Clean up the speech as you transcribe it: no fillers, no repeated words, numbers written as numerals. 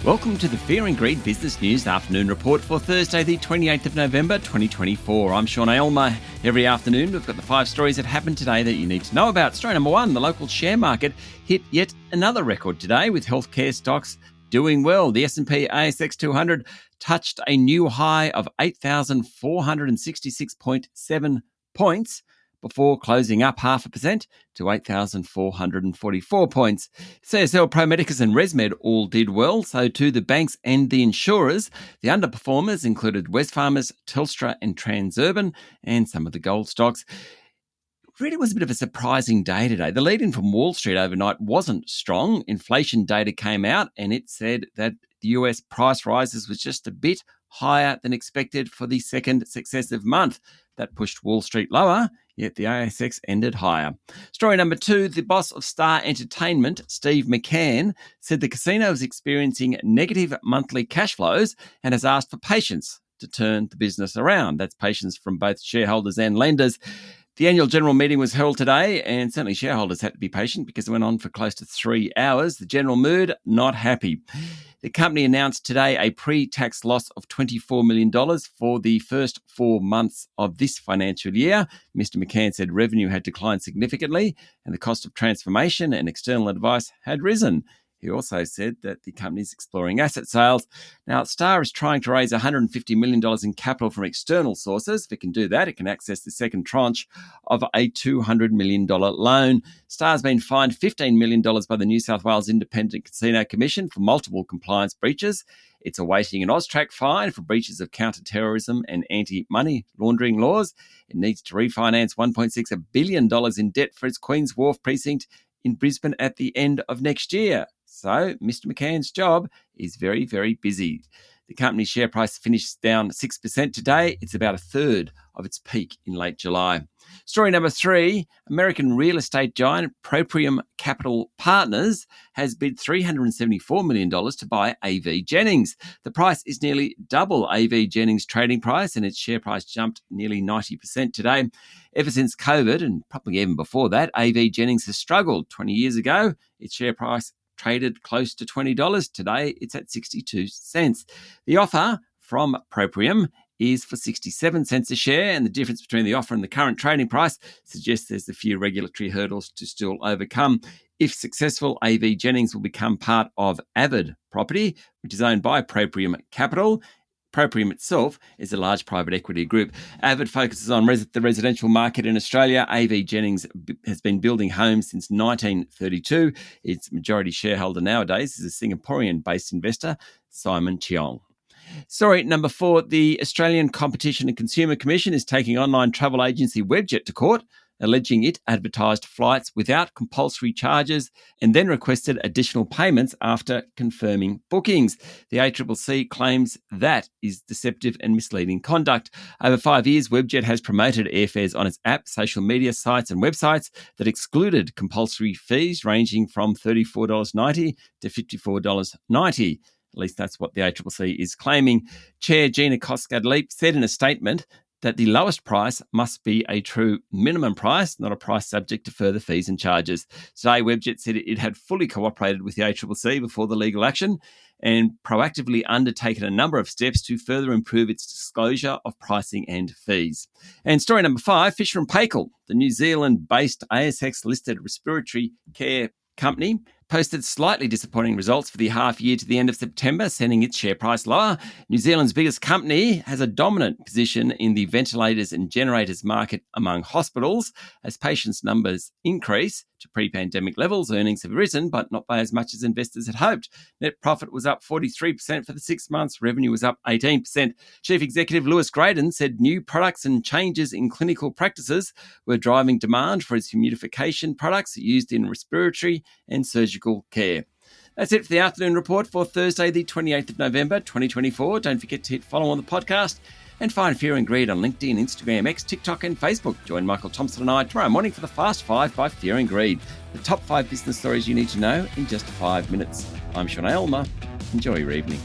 Welcome to the Fear and Greed Business News Afternoon Report for Thursday, the 28th of November, 2024. I'm Sean Aylmer. Every afternoon, we've got the 5 stories that happened today that you need to know about. Story number 1, the local share market hit yet another record today with healthcare stocks doing well. The S&P ASX 200 touched a new high of 8,466.7 points before closing up 0.5% to 8,444 points. CSL, Pro Medicus and ResMed all did well, so too the banks and the insurers. The underperformers included Wesfarmers, Telstra and Transurban, and some of the gold stocks. It really was a bit of a surprising day today. The lead-in from Wall Street overnight wasn't strong. Inflation data came out and it said that the US price rises was just a bit higher than expected for the second successive month. That pushed Wall Street lower, yet the ASX ended higher. Story number 2, the boss of Star Entertainment, Steve McCann, said the casino is experiencing negative monthly cash flows and has asked for patience to turn the business around. That's patience from both shareholders and lenders. The annual general meeting was held today, and certainly shareholders had to be patient because it went on for close to 3 hours. The general mood, not happy. The company announced today a pre-tax loss of $24 million for the first 4 months of this financial year. Mr. McCann said revenue had declined significantly and the cost of transformation and external advice had risen. He also said that the company is exploring asset sales. Now, Star is trying to raise $150 million in capital from external sources. If it can do that, it can access the second tranche of a $200 million loan. Star's been fined $15 million by the New South Wales Independent Casino Commission for multiple compliance breaches. It's awaiting an AUSTRAC fine for breaches of counter-terrorism and anti-money laundering laws. It needs to refinance $1.6 billion in debt for its Queen's Wharf precinct in Brisbane at the end of next year. So Mr. McCann's job is very, very busy. The company's share price finished down 6% today. It's about a third of its peak in late July. Story number 3, American real estate giant Proprium Capital Partners has bid $374 million to buy AVJennings. The price is nearly double AVJennings' trading price and its share price jumped nearly 90% today. Ever since COVID, and probably even before that, AVJennings has struggled. 20 years ago, its share price traded close to $20. Today, it's at 62 cents. The offer from Proprium is for 67 cents a share, and the difference between the offer and the current trading price suggests there's a few regulatory hurdles to still overcome. If successful, AVJennings will become part of Avid Property, which is owned by Proprium Capital. Proprium itself is a large private equity group. Avid focuses on the residential market in Australia. AVJennings has been building homes since 1932. Its majority shareholder nowadays is a Singaporean-based investor, Simon Cheong. Story number 4, the Australian Competition and Consumer Commission is taking online travel agency Webjet to court, alleging it advertised flights without compulsory charges and then requested additional payments after confirming bookings. The ACCC claims that is deceptive and misleading conduct. Over 5 years, Webjet has promoted airfares on its app, social media sites and websites that excluded compulsory fees ranging from $34.90 to $54.90. At least that's what the ACCC is claiming. Chair Gina Koskad-Leap said in a statement that the lowest price must be a true minimum price, not a price subject to further fees and charges. Today, Webjet said it had fully cooperated with the ACCC before the legal action and proactively undertaken a number of steps to further improve its disclosure of pricing and fees. And story number 5, Fisher & Paykel, the New Zealand-based ASX-listed respiratory care company, posted slightly disappointing results for the half year to the end of September, sending its share price lower. New Zealand's biggest company has a dominant position in the ventilators and generators market among hospitals. As patients' numbers increase to pre-pandemic levels, earnings have risen, but not by as much as investors had hoped. Net profit was up 43% for the 6 months. Revenue was up 18%. Chief Executive Lewis Graydon said new products and changes in clinical practices were driving demand for its humidification products used in respiratory and surgical care. That's it for the afternoon report for Thursday, the 28th of November, 2024. Don't forget to hit follow on the podcast and find Fear and Greed on LinkedIn, Instagram, X, TikTok and Facebook. Join Michael Thompson and I tomorrow morning for the Fast 5 by Fear and Greed. The top 5 business stories you need to know in just 5 minutes. I'm Sean Aylmer. Enjoy your evening.